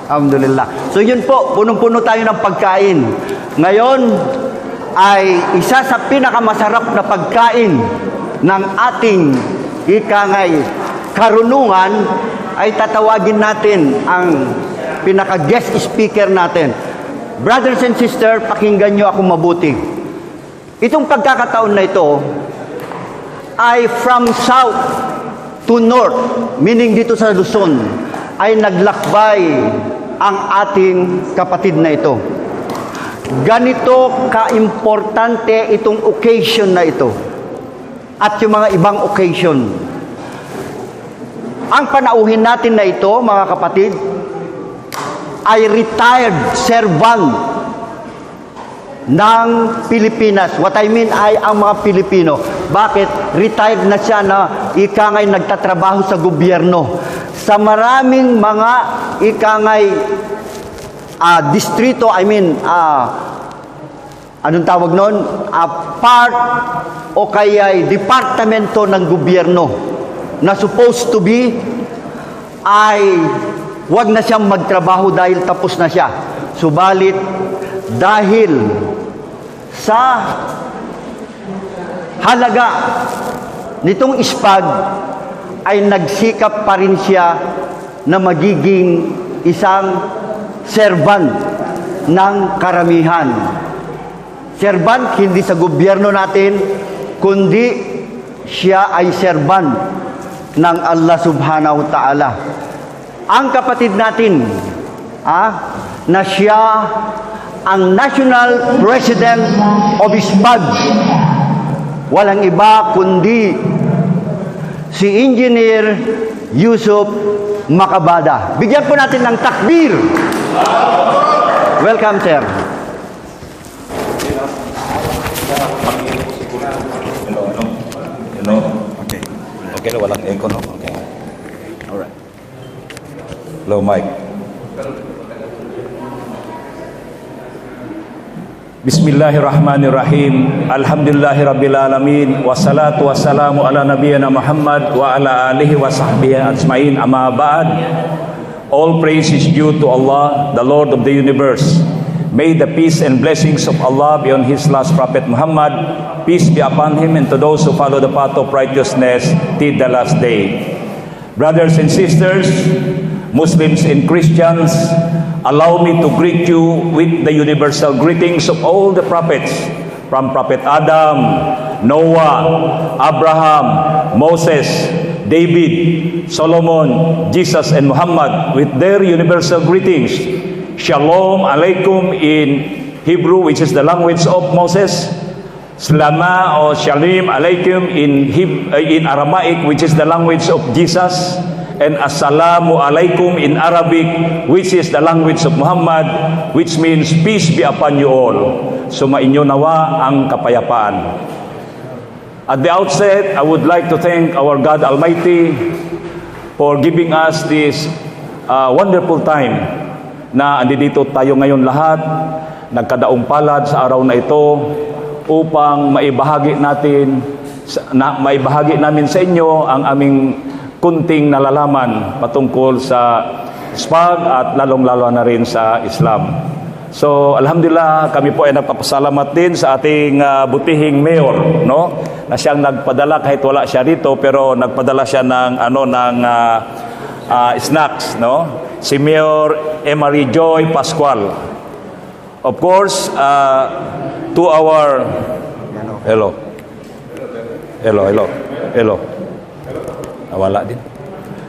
Alhamdulillah. So yun po, punong-puno tayo ng pagkain. Ngayon ay isa sa pinakamasarap na pagkain ng ating ikangay karunungan ay tatawagin natin ang pinaka-guest speaker natin. Brothers and sisters, pakinggan nyo ako mabuti. Itong pagkakataon na ito ay from south to north, meaning dito sa Luzon, ay naglakbay ang ating kapatid na ito. Ganito ka-importante itong occasion na ito at yung mga ibang occasion. Ang panauhin natin na ito, mga kapatid, ay retired servant ng Pilipinas. What I mean ay ang mga Pilipino. Bakit? Retired na siya na ikangay nagtatrabaho sa gobyerno. Sa maraming mga ikangay distrito, I mean, anong tawag nun? Part o kaya departamento ng gobyerno na supposed to be ay wag na siyang magtrabaho dahil tapos na siya. Subalit, dahil sa halaga nitong ISPAG ay nagsikap pa rin siya na magiging isang servant ng karamihan. Servant hindi sa gobyerno natin, kundi siya ay servant ng Allah subhanahu wa ta'ala. Ang kapatid natin, na siya ang National President of ISPAG, walang iba kundi si Engineer Yusuf Macabada. Bigyan po natin ng takbir. Welcome, sir. Hello. Okay. Okay na, walang echo, no? Okay. Alright. Hello, Mike. Bismillahirrahmanirrahim. Alhamdulillahirabbil alamin wassalatu wassalamu ala nabiyyina Muhammad wa ala alihi wa sahbihi ajmain. Amma ba'd. All praise is due to Allah, the Lord of the universe. May the peace and blessings of Allah be on his last prophet Muhammad. Peace be upon him and to those who follow the path of righteousness till the last day. Brothers and sisters, Muslims and Christians, allow me to greet you with the universal greetings of all the prophets, from Prophet Adam, Noah, Abraham, Moses, David, Solomon, Jesus, and Muhammad, with their universal greetings. Shalom Alaikum in Hebrew, which is the language of Moses. Salama or Shalom Alaikum in Aramaic, which is the language of Jesus. And Assalamu Alaikum in Arabic, which is the language of Muhammad, which means peace be upon you all. Sumainyo nawa ang kapayapaan. At the outset, I would like to thank our God Almighty for giving us this wonderful time na andito tayo ngayon lahat, nagkadaong palad sa araw na ito upang maibahagi namin sa inyo ang aming kunting nalalaman patungkol sa ISPAG at lalong-lalo na rin sa Islam. So, alhamdulillah, kami po ay nagpapasalamat din sa ating butihing mayor, no? Na siyang nagpadala kahit wala siya rito, pero nagpadala siya ng snacks, no? Si Mayor Emery Joy Pascual. Of course, to our hello. Wala din.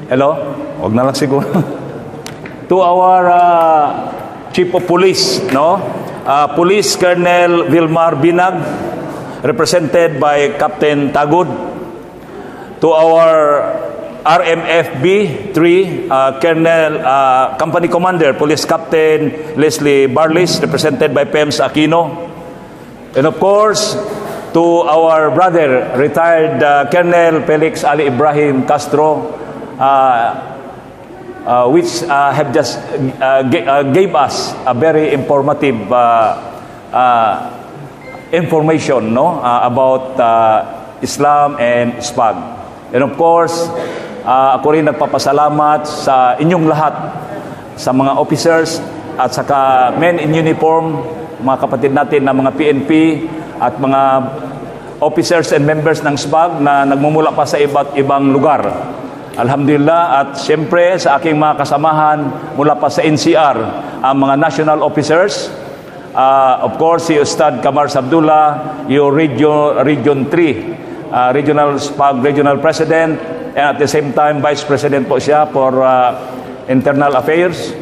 Hello? Huwag na lang siguro. To our Chief of Police, no? Police Colonel Vilmar Binag, represented by Captain Tagud. To our RMFB 3, Colonel Company Commander, Police Captain Leslie Barlis, represented by PEMS Aquino. And of course, to our brother, retired Colonel Felix Ali Ibrahim Castro, which have just gave us a very informative information, no, about Islam and ISPAG. And of course, ako rin nagpapasalamat sa inyong lahat sa mga officers at saka men in uniform, mga kapatid natin na mga PNP at mga officers and members ng SPAG na nagmumula pa sa iba't ibang lugar. Alhamdulillah, at siyempre sa aking mga kasamahan mula pa sa NCR, ang mga national officers, of course si Ustad Kamar Sabdullah, yung Region 3, Regional SPAG Regional President, and at the same time Vice President po siya for Internal Affairs,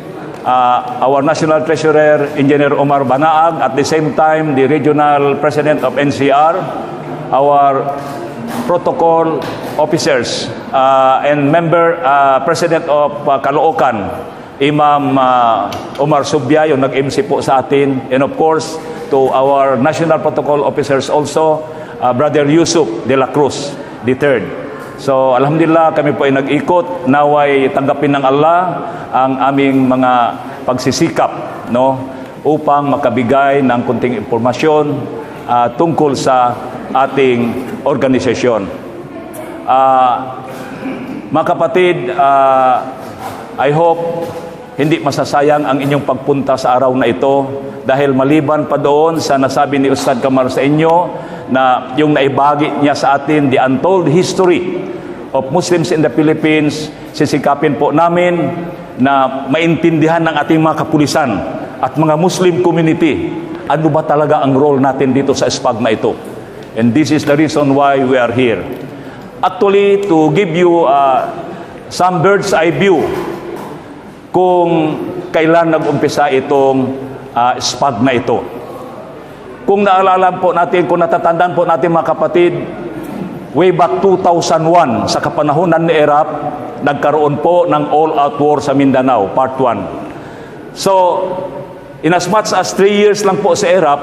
our National Treasurer Engineer Omar Banaag, at the same time the Regional President of NCR, our protocol officers and member President of Caloocan, Imam Omar Subya, yung nag-MC po sa atin, and of course to our national protocol officers also, Brother Yusuf de la Cruz III. So alhamdulillah, kami po ay nag-ikot, naway tanggapin ng Allah ang aming mga pagsisikap, no, upang makabigay ng kunting impormasyon tungkol sa ating organisasyon. Mga kapatid, I hope hindi masasayang ang inyong pagpunta sa araw na ito, dahil maliban pa doon sa nasabi ni Ustad Kamar sa inyo na yung naibagi niya sa atin, the untold history of Muslims in the Philippines, sisikapin po namin na maintindihan ng ating mga kapulisan at mga Muslim community ano ba talaga ang role natin dito sa SPAG na ito. And this is the reason why we are here. Actually, to give you some bird's eye view kung kailan nag-umpisa itong SPAG na ito. Kung naalala po natin, kung natatandaan po natin mga kapatid, way back 2001, sa kapanahonan ni Erap, nagkaroon po ng all-out war sa Mindanao, Part 1. So, in as much as 3 years lang po sa Erap,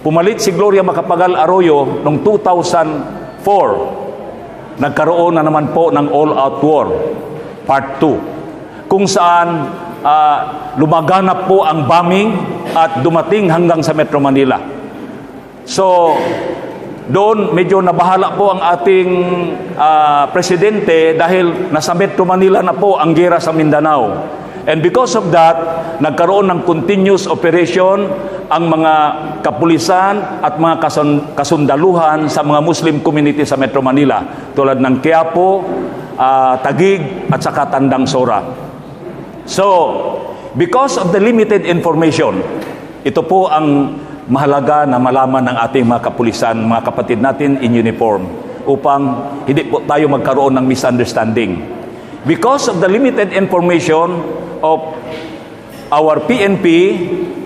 pumalit si Gloria Macapagal Arroyo noong 2004. Nagkaroon na naman po ng all-out war, Part 2, kung saan lumaganap po ang bombing at dumating hanggang sa Metro Manila. So, doon medyo nabahala po ang ating presidente dahil nasa Metro Manila na po ang gera sa Mindanao. And because of that, nagkaroon ng continuous operation ang mga kapulisan at mga kasundaluhan sa mga Muslim community sa Metro Manila, tulad ng Quiapo, Taguig at saka Tandang Sora. So, because of the limited information, ito po ang mahalaga na malaman ng ating mga kapulisan, mga kapatid natin in uniform, upang hindi po tayo magkaroon ng misunderstanding. Because of the limited information of our PNP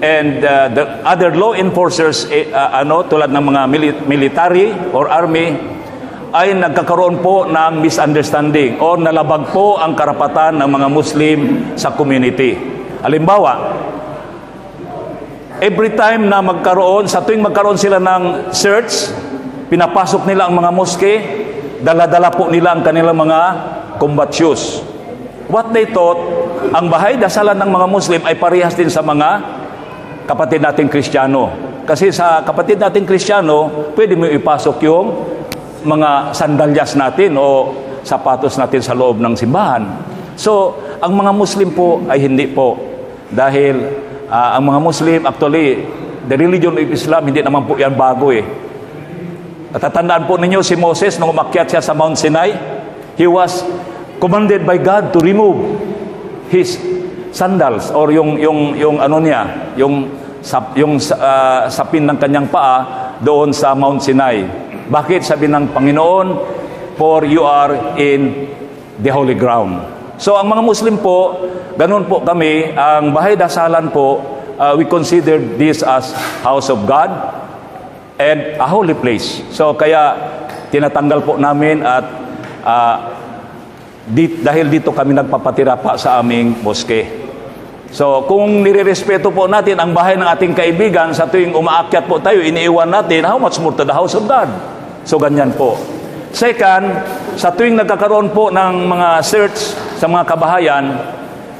and the other law enforcers, tulad ng mga military or army, ay nagkakaroon po ng misunderstanding o nalabag po ang karapatan ng mga Muslim sa community. Halimbawa, every time na sa tuwing magkaroon sila ng search, pinapasok nila ang mga moske, dala-dala po nila ang kanilang mga combat shoes. What they thought, ang bahay dasalan ng mga Muslim ay parehas din sa mga kapatid nating Kristiyano. Kasi sa kapatid nating Kristiyano, pwede mo ipasok yung mga sandalyas natin o sapatos natin sa loob ng simbahan. So, ang mga Muslim po ay hindi po. Dahil ang mga Muslim, actually, the religion of Islam, hindi naman po yan bago eh. Natatandaan po ninyo si Moses nung umakyat siya sa Mount Sinai, he was commanded by God to remove his sandals or yung ano niya, yung sapin ng kanyang paa doon sa Mount Sinai. Bakit? Sabi ng Panginoon, for you are in the holy ground. So ang mga Muslim po, ganun po kami, ang bahay dasalan po, we consider this as house of God and a holy place. So kaya tinatanggal po namin at dahil dito kami nagpapatira pa sa aming moske. So kung nirerespeto po natin ang bahay ng ating kaibigan, sa tuwing umaakyat po tayo, iniiwan natin, how much more to the house of God? So ganyan po. Second, sa tuwing nagkakaroon po ng mga search sa mga kabahayan,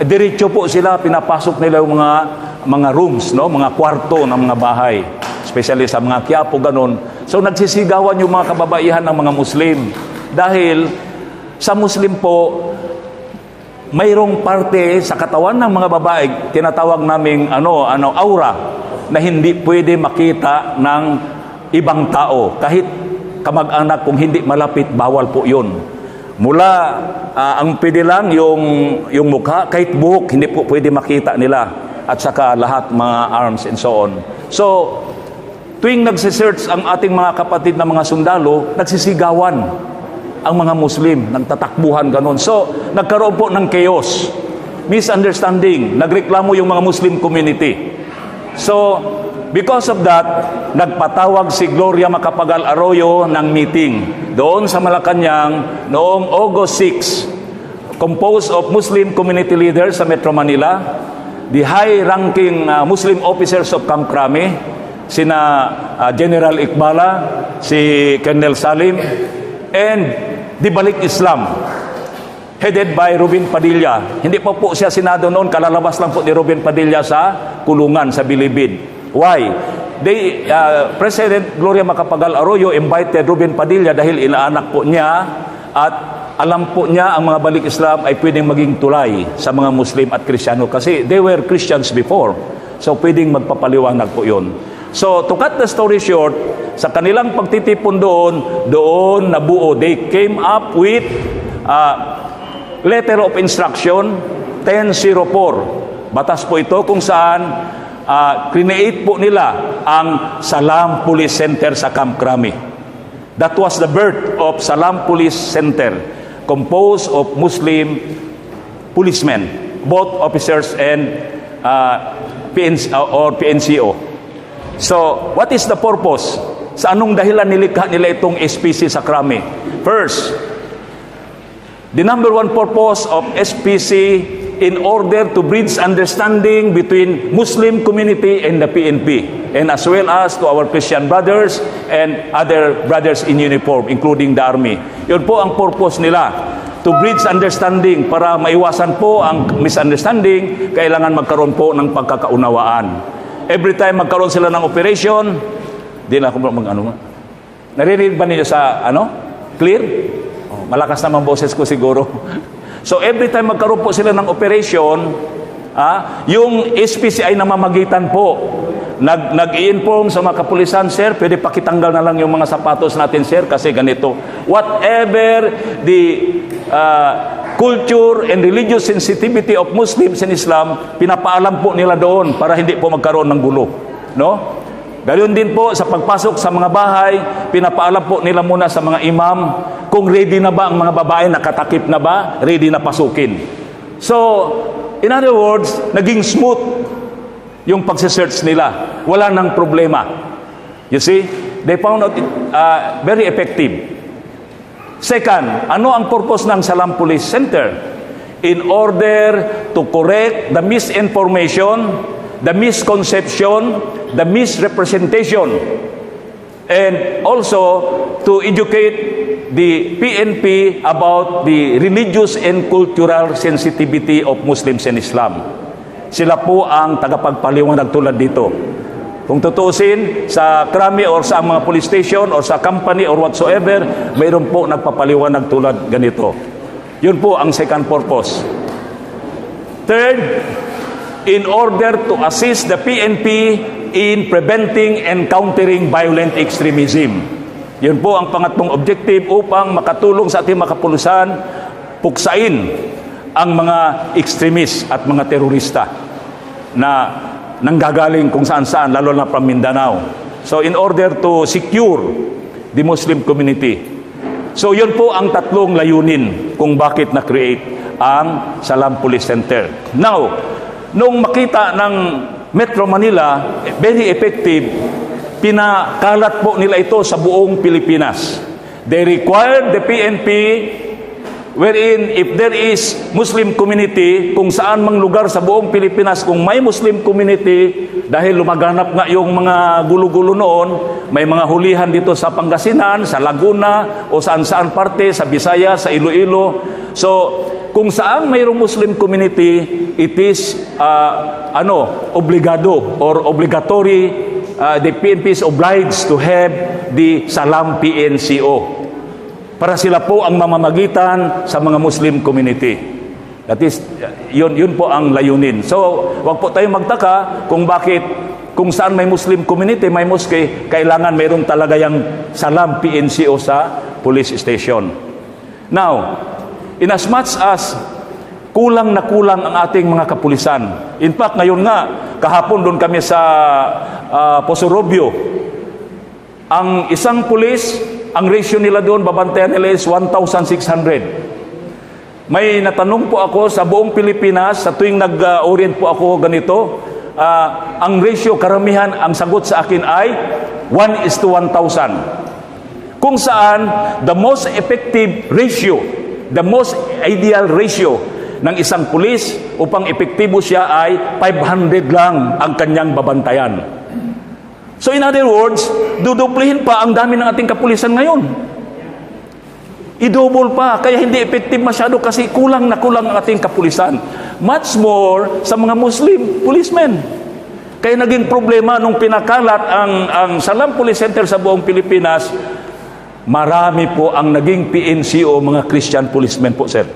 diretso po sila, pinapasok nila yung mga rooms, no, mga kwarto ng mga bahay, especially sa mga Quiapo, ganun. So nagsisigawan yung mga kababaihan ng mga Muslim dahil sa Muslim po, mayroong parte sa katawan ng mga babae, tinatawag naming aura, na hindi pwede makita ng ibang tao. Kahit kamag-anak, kung hindi malapit, bawal po yun. Mula, ang pwede lang yung mukha, kahit buhok, hindi po pwede makita nila. At saka lahat, mga arms and so on. So, tuwing nagsisearch ang ating mga kapatid na mga sundalo, nagsisigawan ang mga Muslim, nagtatakbuhan ganon. So, nagkaroon po ng chaos, misunderstanding, nagreklamo yung mga Muslim community. So, because of that, nagpatawag si Gloria Macapagal Arroyo ng meeting doon sa Malacanang noong August 6, composed of Muslim community leaders sa Metro Manila, the high-ranking Muslim officers of Camp Crame, sina General Iqbala, si Colonel Salim, and Di Balik Islam, headed by Ruben Padilla. Hindi pa po siya senado noon, kalalabas lang po ni Ruben Padilla sa kulungan, sa Bilibid. Why? President Gloria Macapagal Arroyo invited Ruben Padilla dahil inaanak po niya at alam po niya ang mga Balik Islam ay pwedeng maging tulay sa mga Muslim at Kristiyano kasi they were Christians before. So pwedeng magpapaliwanag po yun. So to cut the story short, sa kanilang pagtitipon doon nabuo. They came up with letter of instruction 1004. Batas po ito kung saan create po nila ang Salam Police Center sa Camp Crame. That was the birth of Salam Police Center, composed of Muslim policemen, both officers and PNCO. So, what is the purpose? Sa anong dahilan nilikha nila itong SPC sa Crame? First, the number one purpose of SPC in order to bridge understanding between Muslim community and the PNP, and as well as to our Christian brothers and other brothers in uniform, including the Army. Yun po ang purpose nila, to bridge understanding. Para maiwasan po ang misunderstanding, kailangan magkaroon po ng pagkakaunawaan. Every time magkaroon sila ng operation, di na ako narinig ba niyo sa clear? Malakas naman boses ko siguro. So every time magkaroon po sila ng operation, yung SPC ay namamagitan po. Nag-i-inform sa mga kapulisan, sir, pwede pakitanggal na lang yung mga sapatos natin, sir, kasi ganito. Whatever the culture and religious sensitivity of Muslims in Islam, pinapaalam po nila doon para hindi po magkaroon ng gulo. No? Ganoon din po sa pagpasok sa mga bahay, pinapaalam po nila muna sa mga imam kung ready na ba ang mga babae, nakatakip na ba, ready na pasukin. So, in other words, naging smooth yung pagsisearch nila. Wala nang problema. You see? They found out it very effective. Second, ano ang purpose ng Salam Police Center? In order to correct the misinformation, the misconception, the misrepresentation, and also to educate the PNP about the religious and cultural sensitivity of Muslims and Islam. Sila po ang tagapagpaliwanag tulad dito. Kung tutuusin sa Crame or sa mga police station or sa company or whatsoever, mayroon po nagpapaliwanag tulad ganito. Yun po ang second purpose. Third, in order to assist the PNP in preventing and countering violent extremism. Yun po ang pangatlong objective upang makatulong sa ating mga kapulisan, puksain ang mga extremist at mga terorista na nanggagaling kung saan-saan, lalo na from Mindanao. So in order to secure the Muslim community. So yun po ang tatlong layunin kung bakit na-create ang Salam Police Center. Now, nung makita ng Metro Manila, very effective, pinakalat po nila ito sa buong Pilipinas. They required the PNP wherein if there is Muslim community, kung saan mang lugar sa buong Pilipinas, kung may Muslim community, dahil lumaganap nga yung mga gulo-gulo noon, may mga hulihan dito sa Pangasinan, sa Laguna, o saan-saan parte, sa Bisaya, sa Iloilo. So, kung saan mayroong Muslim community, it is obligado or obligatory, the PNP is obliged to have the Salam PNCO para sila po ang mamamagitan sa mga Muslim community. That is, yun po ang layunin. So, wag po tayo magtaka kung bakit, kung saan may Muslim community, may mosque, kailangan mayroon talaga yung salam PNCO sa police station. Now, in as much as kulang na kulang ang ating mga kapulisan. In fact, ngayon nga, kahapon doon kami sa Posorobio, ang isang pulis, ang ratio nila doon, babantayan nila is 1,600. May natanong po ako sa buong Pilipinas, sa tuwing nag-orient po ako ganito, ang ratio, karamihan, ang sagot sa akin ay 1:1,000. Kung saan, the most effective ratio, the most ideal ratio ng isang pulis upang epektibo siya ay 500 lang ang kanyang babantayan. So in other words, duduplihin pa ang dami ng ating kapulisan ngayon. I-double pa, kaya hindi effective masyado kasi kulang na kulang ang ating kapulisan. Much more sa mga Muslim policemen. Kaya naging problema nung pinakalat ang Salam Police Center sa buong Pilipinas, marami po ang naging PNCO, mga Christian policemen po, sir.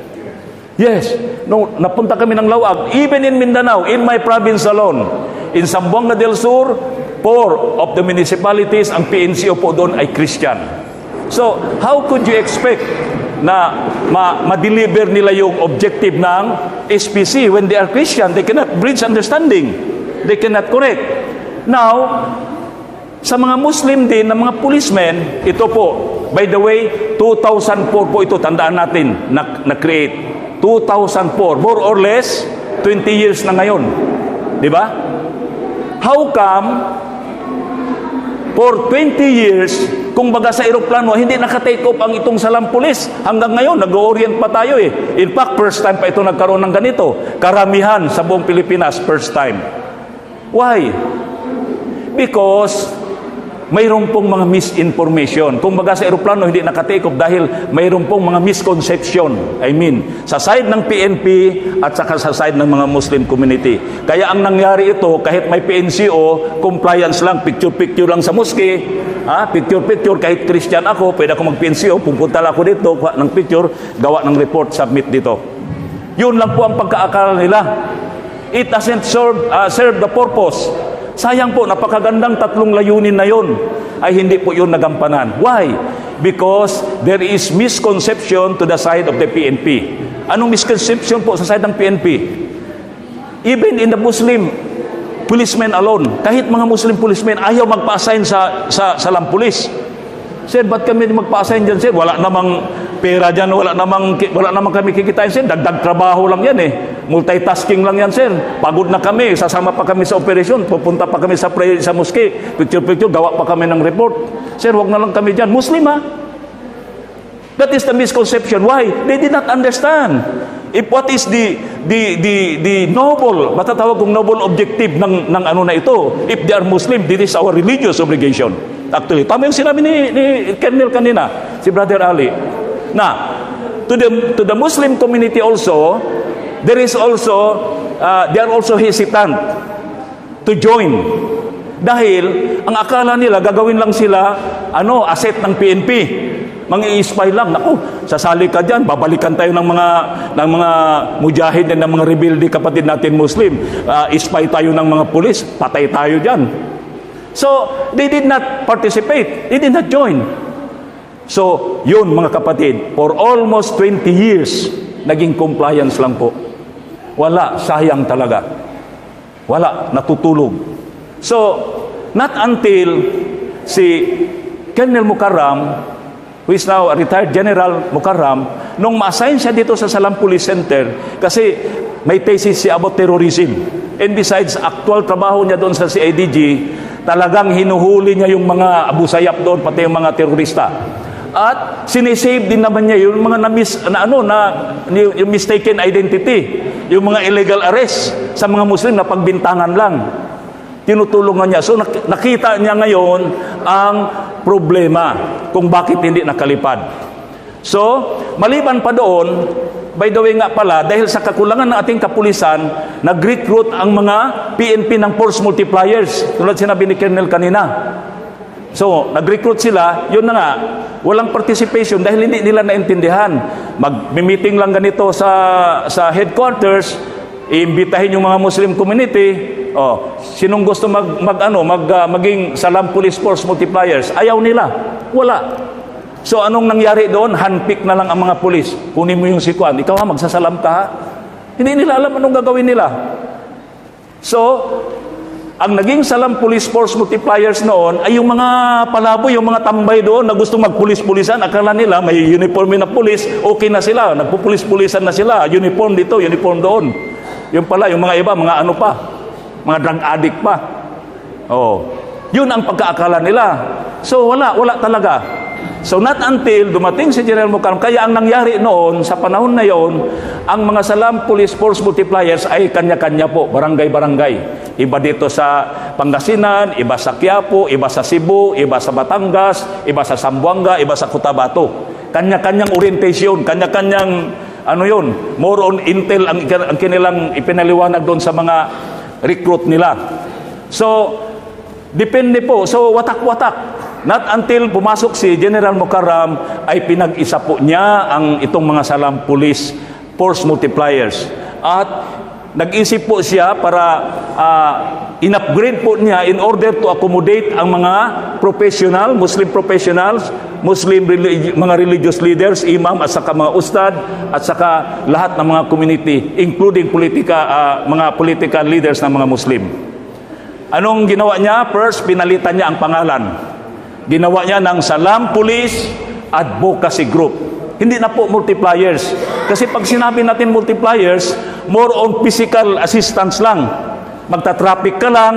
Yes, nung napunta kami ng Lawag, even in Mindanao, in my province alone, in Zamboanga del Sur, 4 of the municipalities, ang PNCO po doon ay Christian. So, how could you expect na ma-deliver nila yung objective ng SPC when they are Christian? They cannot bridge understanding. They cannot correct. Now, sa mga Muslim din, na mga policemen, ito po, by the way, 2004 po ito, tandaan natin, na-create. 2004, more or less, 20 years na ngayon. Di ba? How come, for 20 years, kung baga sa eroplano, hindi naka-take off ang itong Salam Police. Hanggang ngayon, nag-orient pa tayo eh. In fact, first time pa ito nagkaroon ng ganito. Karamihan sa buong Pilipinas, first time. Why? Because mayroon pong mga misinformation. Kung baga sa eroplano, hindi naka-take off dahil mayroon pong mga misconception. I mean, sa side ng PNP at saka sa side ng mga Muslim community. Kaya ang nangyari ito, kahit may PNCO, compliance lang, picture-picture lang sa mosque, picture-picture, kahit Christian ako, pwede ako mag-PNCO, pupunta lang ako dito, kuha ng picture, gawa ng report, submit dito. Yun lang po ang pagkaakala nila. It doesn't serve the purpose. Sayang po, napakagandang tatlong layunin na yon ay hindi po yun nagampanan. Why? Because there is misconception to the side of the PNP. Anong misconception po sa side ng PNP? Even in the Muslim policemen alone, kahit mga Muslim policemen ayaw magpa-assign sa Salam Police. Sir, ba't kami magpa-assign dyan, sir? Wala namang pera dyan, wala namang kami kikitain, sir. Dagdag trabaho lang yan eh. Multitasking lang yan, sir. Pagod na kami, sasama pa kami sa operasyon, pupunta pa kami sa mosque, picture-picture, gawa pa kami ng report. Sir, wag na lang kami dyan. Muslim ha? That is the misconception. Why? They did not understand. If what is the noble, matatawag kong noble objective ng ano na ito, if they are Muslim, this is our religious obligation. Actually, tama yung sinabi ni Colonel kanina, si Brother Ali. Na, to the Muslim community also, there is also, they are also hesitant to join. Dahil, ang akala nila, gagawin lang sila, asset ng PNP. Mang-i-spy lang. Naku, sasali ka dyan, babalikan tayo ng mga mujahid and ng mga rebelde kapatid natin Muslim. Spy tayo ng mga pulis, patay tayo dyan. So, they did not participate. They did not join. So, yun mga kapatid, for almost 20 years, naging compliance lang po. Wala, sayang talaga. Wala, natutulog. So, not until si Colonel Mukarram, who is now a retired General Mukarram, nung ma-assign siya dito sa Salam Police Center, kasi may thesis siya about terrorism. And besides, actual trabaho niya doon sa CIDG, talagang hinuhuli niya yung mga Abu Sayyaf doon, pati yung mga terorista. At sinisave din naman niya yung mga yung mistaken identity, yung mga illegal arrest sa mga Muslim na pagbintangan lang. Tinutulungan niya. So nakita niya ngayon ang problema kung bakit hindi nakalipad. So, maliban pa doon, by the way nga pala, dahil sa kakulangan ng ating kapulisan, nag-recruit ang mga PNP ng force multipliers. Tulad sinabi ni Colonel kanina. So, nag-recruit sila, yun na nga, walang participation dahil hindi nila naintindihan. Mag-meeting lang ganito sa headquarters, iimbitahin yung mga Muslim community. Sinong gusto maging Salam Police Force multipliers? Ayaw nila. Wala. So anong nangyari doon? Handpick na lang ang mga pulis. Kunin mo yung sikuan. Ikaw ha, magsasalam ka ha? Hindi nila alam anong gagawin nila. So, ang naging Salam Police Force multipliers noon ay yung mga palaboy, yung mga tambay doon na gusto magpulis-pulisan. Akala nila may uniform na pulis, okay na sila. Nagpupulis-pulisan na sila. Uniform dito, uniform doon. Yung pala, yung mga iba, mga ano pa. Mga drug addict pa. Yun ang pagkaakala nila. So, wala talaga. So not until dumating si General Mukarram, kaya ang nangyari noon, sa panahon na yon, ang mga Salam Police Force multipliers ay kanya-kanya po, barangay-barangay. Iba dito sa Pangasinan, iba sa Quiapo, iba sa Cebu, iba sa Batangas, iba sa Zamboanga, iba sa Cotabato. Kanya-kanyang orientation, kanya-kanyang more on intel ang kanilang ipinaliwanag doon sa mga recruit nila. So, depende po. So, watak-watak. Not until pumasok si General Mukarram ay pinag-isa po niya ang itong mga Salam Police Force multipliers. At nag-isip po siya para in-upgrade po niya in order to accommodate ang mga Muslim professionals, mga religious leaders, imam at saka mga ustad at saka lahat ng mga community, including mga political leaders ng mga Muslim. Anong ginawa niya? First, pinalitan niya ang pangalan. Ginawa niya ng Salam Police Advocacy Group. Hindi na po multipliers. Kasi pag sinabi natin multipliers, more on physical assistance lang. Magta-traffic ka lang,